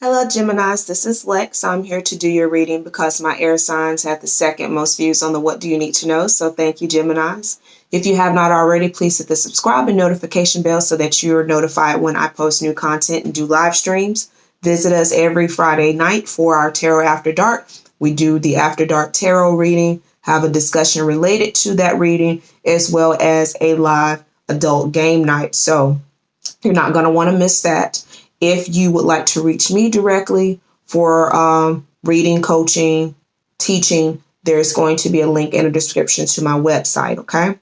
Hello, Geminis. This is Lex. I'm here to do your reading because my air signs have the second most views on the What Do You Need to Know. So thank you, Geminis. If you have not already, please hit the subscribe and notification bell so that you're notified when I post new content and do live streams. Visit us every Friday night for our Tarot After Dark. We do the After Dark Tarot reading, have a discussion related to that reading, as well as a live adult game night. So you're not going to want to miss that. If you would like to reach me directly for reading, coaching, teaching, there's going to be a link in the description to my website, okay?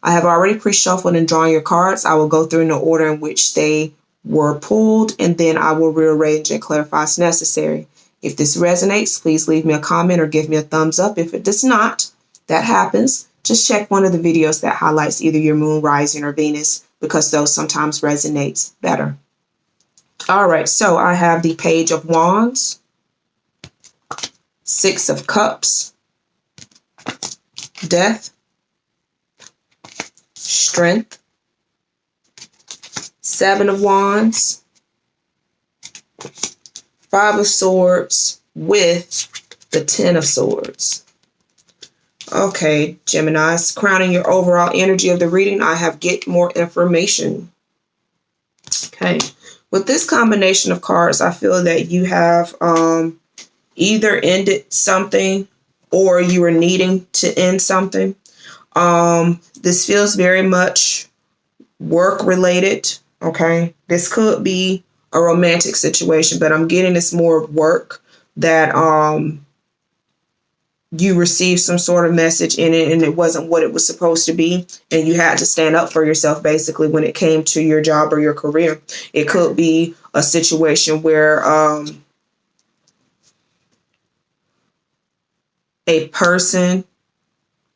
I have already pre-shuffled and drawn your cards. I will go through in the order in which they were pulled, and then I will rearrange and clarify as necessary. If this resonates, please leave me a comment or give me a thumbs up. If it does not, that happens. Just check one of the videos that highlights either your moon, rising, or Venus, because those sometimes resonates better. All right, so I have the Page of Wands, Six of Cups, Death, Strength, Seven of Wands, Five of Swords with the Ten of Swords. Okay, Geminis, crowning your overall energy of the reading, I have Get More Information. Okay. With this combination of cards, I feel that you have either ended something or you are needing to end something. This feels very much work related. Okay. This could be a romantic situation, but I'm getting this more of work that you received some sort of message in it and it wasn't what it was supposed to be, and you had to stand up for yourself basically when it came to your job or your career. It could be a situation where a person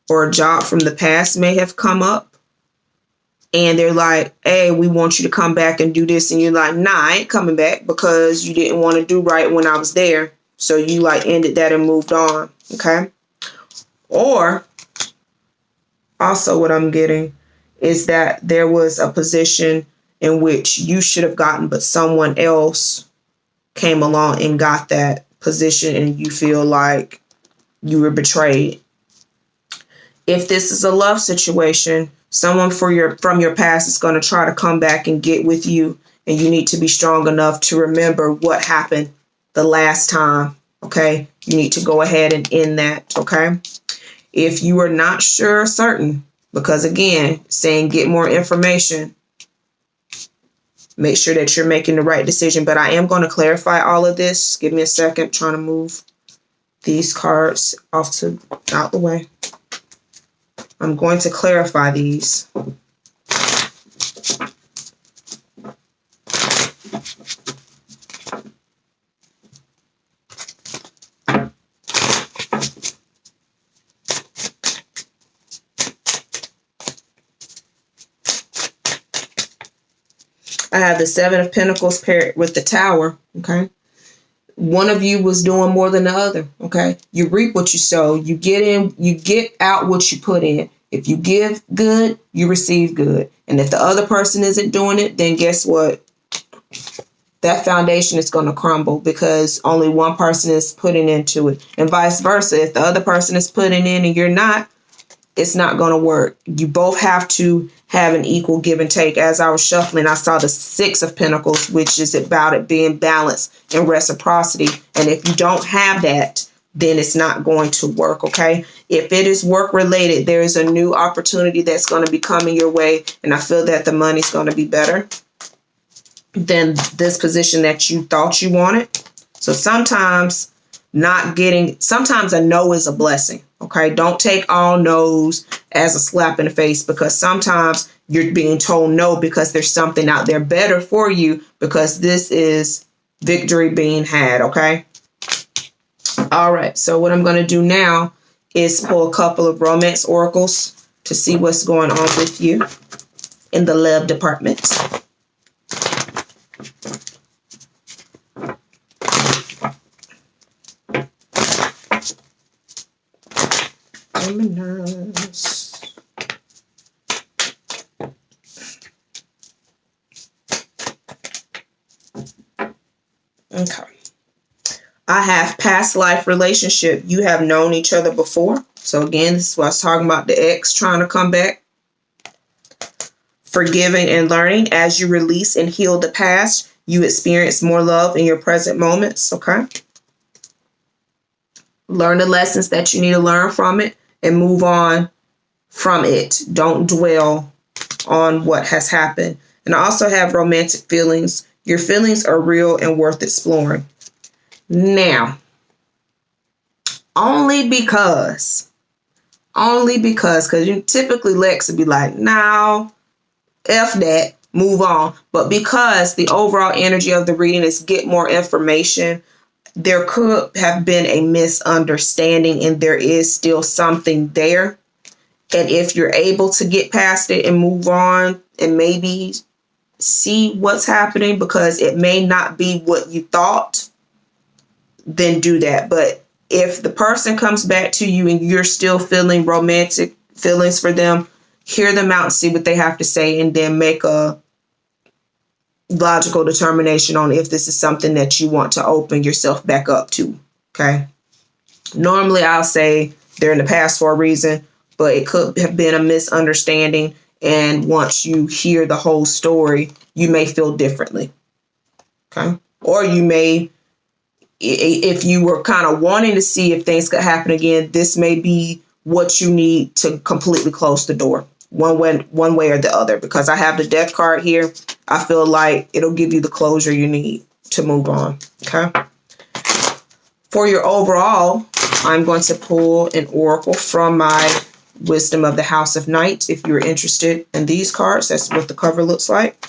or a job from the past may have come up and they're like, hey, we want you to come back and do this, and you're like, nah, I ain't coming back because you didn't want to do right when I was there. So you like ended that and moved on. Okay. Or also what I'm getting is that there was a position in which you should have gotten, but someone else came along and got that position and you feel like you were betrayed. If this is a love situation, someone from your past is going to try to come back and get with you, and you need to be strong enough to remember what happened the last time. Okay. You need to go ahead and end that. Okay. If you are not sure, certain, because again, saying get more information, make sure that you're making the right decision. But I am going to clarify all of this. Give me a second. I'm trying to move these cards out the way. I'm going to clarify these. I have the Seven of Pentacles paired with the Tower. Okay. One of you was doing more than the other. Okay. You reap what you sow. You get out what you put in. If you give good, you receive good. And if the other person isn't doing it, then guess what? That foundation is going to crumble because only one person is putting into it. And vice versa. If the other person is putting in and you're not, it's not going to work. You both have to have an equal give and take. As I was shuffling, I saw the Six of Pentacles, which is about it being balanced and reciprocity. And if you don't have that, then it's not going to work. Okay. If it is work related, there is a new opportunity that's going to be coming your way. And I feel that the money's going to be better than this position that you thought you wanted. So sometimes a no is a blessing. Okay. Don't take all no's as a slap in the face, because sometimes you're being told no because there's something out there better for you, because this is victory being had. Okay. All right. So what I'm going to do now is pull a couple of romance oracles to see what's going on with you in the love department. Okay. I have past life relationship. You have known each other before. So again, this is what I was talking about, the ex trying to come back. Forgiving and learning. As you release and heal the past, you experience more love in your present moments. Okay. Learn the lessons that you need to learn from it and move on from it. Don't dwell on what has happened. And I also have romantic feelings. Your feelings are real and worth exploring. Now, only because you typically Lex would be like, no, F that, move on. But because the overall energy of the reading is get more information, there could have been a misunderstanding and there is still something there. And if you're able to get past it and move on and maybe see what's happening, because it may not be what you thought, then do that. But if the person comes back to you and you're still feeling romantic feelings for them, hear them out and see what they have to say, and then make a logical determination on if this is something that you want to open yourself back up to. Okay. Normally I'll say they're in the past for a reason, but it could have been a misunderstanding. And once you hear the whole story, you may feel differently. Okay. Or you may, if you were kind of wanting to see if things could happen again, this may be what you need to completely close the door one way or the other, because I have the death card here. I feel like it'll give you the closure you need to move on. Okay. For your overall, I'm going to pull an oracle from my Wisdom of the House of Night. If you're interested in these cards, that's what the cover looks like.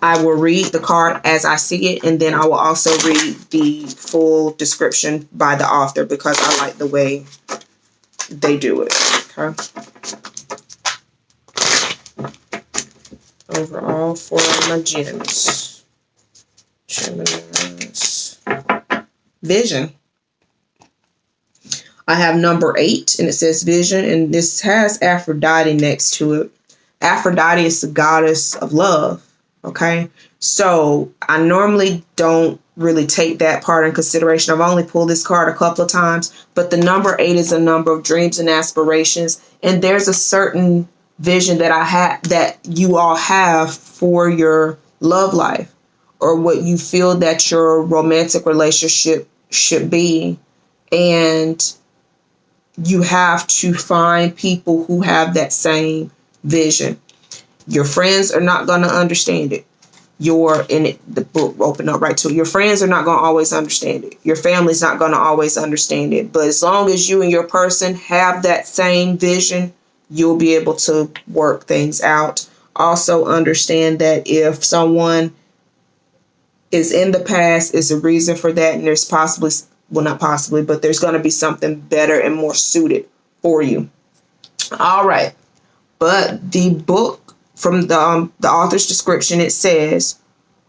I will read the card as I see it, and then I will also read the full description by the author because I like the way they do it. Okay. Overall for my gems. Gemini's vision. I have number 8 and it says vision, and this has Aphrodite next to it. Aphrodite is the goddess of love. Okay. So I normally don't really take that part in consideration. I've only pulled this card a couple of times, but the number 8 is a number of dreams and aspirations. And there's a certain vision that I have, that you all have for your love life, or what you feel that your romantic relationship should be. And you have to find people who have that same vision. Your friends are not going to understand it. The book opened up right to it. Your friends are not going to always understand it. Your family's not going to always understand it. But as long as you and your person have that same vision, you'll be able to work things out. Also understand that if someone is in the past, is a reason for that, and there's possibly, well, not possibly, but there's going to be something better and more suited for you. All right. But the book, from the author's description, it says,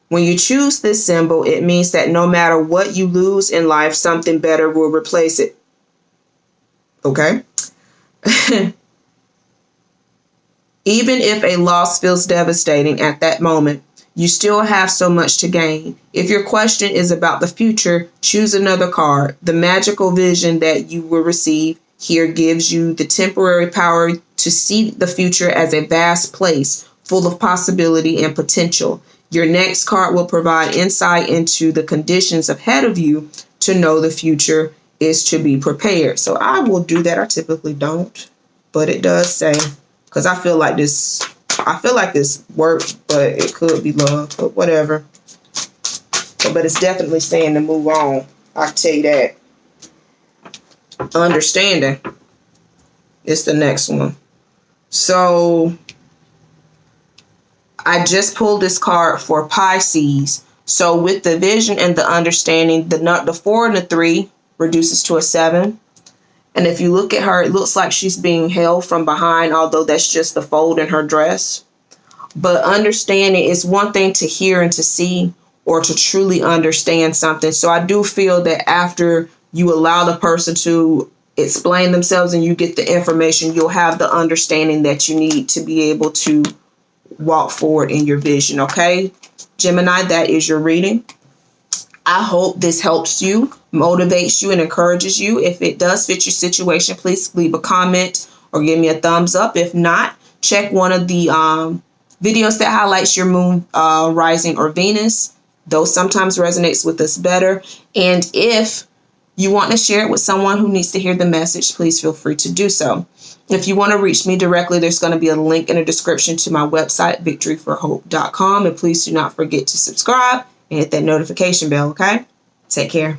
when you choose this symbol, it means that no matter what you lose in life, something better will replace it. Okay? Even if a loss feels devastating at that moment, you still have so much to gain. If your question is about the future, choose another card. The magical vision that you will receive here gives you the temporary power to see the future as a vast place full of possibility and potential. Your next card will provide insight into the conditions ahead of you to know the future is to be prepared. So I will do that. I typically don't, but it does say, because I feel like this works, but it could be love, but whatever. But it's definitely saying to move on. I'll tell you that. Understanding is the next one. So I just pulled this card for Pisces. So with the vision and the understanding, the 4 and the 3 reduces to a 7. And if you look at her, it looks like she's being held from behind, although that's just the fold in her dress. But understanding is one thing to hear and to see, or to truly understand something. So I do feel that after you allow the person to explain themselves and you get the information, you'll have the understanding that you need to be able to walk forward in your vision. Okay, Gemini, that is your reading. I hope this helps you, motivates you, and encourages you. If it does fit your situation, please leave a comment or give me a thumbs up. If not, check one of the videos that highlights your moon rising or Venus. Those sometimes resonates with us better. And if you want to share it with someone who needs to hear the message, please feel free to do so. If you want to reach me directly, there's going to be a link in the description to my website, victoryforhope.com. And please do not forget to subscribe and hit that notification bell, okay? Take care.